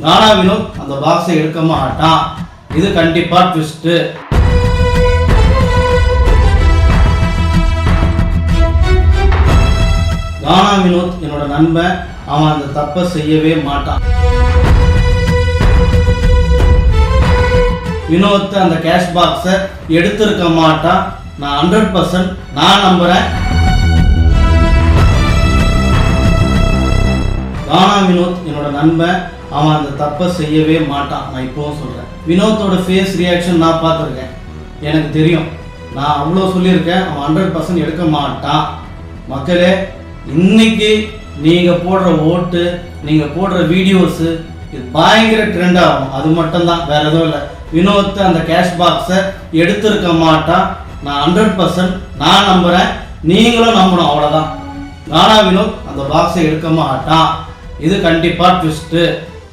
கானா வினோத் அந்த பாக்ஸை எடுக்க மாட்டான். இது கண்டிப்பா ட்விஸ்ட். கானா வினோத் என்னோட நண்பன், அவன் அந்த தப்பை செய்யவே மாட்டான். வினோத் அந்த கேஷ் பாக்ஸை எடுத்திருக்க மாட்டான். நான் 100% நான் நம்புறேன். கானா வினோத் என்னோட நண்பன், அவன் அந்த தப்பை செய்யவே மாட்டான். நான் இப்பவும் சொல்றேன். வினோத்தோட ஃபேஸ் ரியாக்ஷன் நான் பார்த்துருக்கேன், எனக்கு தெரியும். நான் அவ்வளோ சொல்லியிருக்கேன், அவன் 100% எடுக்க மாட்டான். மக்களே, இன்னைக்கு நீங்க போடுற ஓட்டு, நீங்க போடுற வீடியோஸ் இது பயங்கர ட்ரெண்ட் ஆகும். அது மட்டும்தான், வேற எதுவும் இல்லை. வினோத் அந்த கேஷ் பாக்ஸை எடுத்திருக்க மாட்டான். நான் 100% நான் நம்புறேன், நீங்களும் நம்பணும். அவ்வளோதான். கானா வினோத் அந்த பாக்ஸை எடுக்க மாட்டான். இது கண்டிப்பா ட்விஸ்ட்.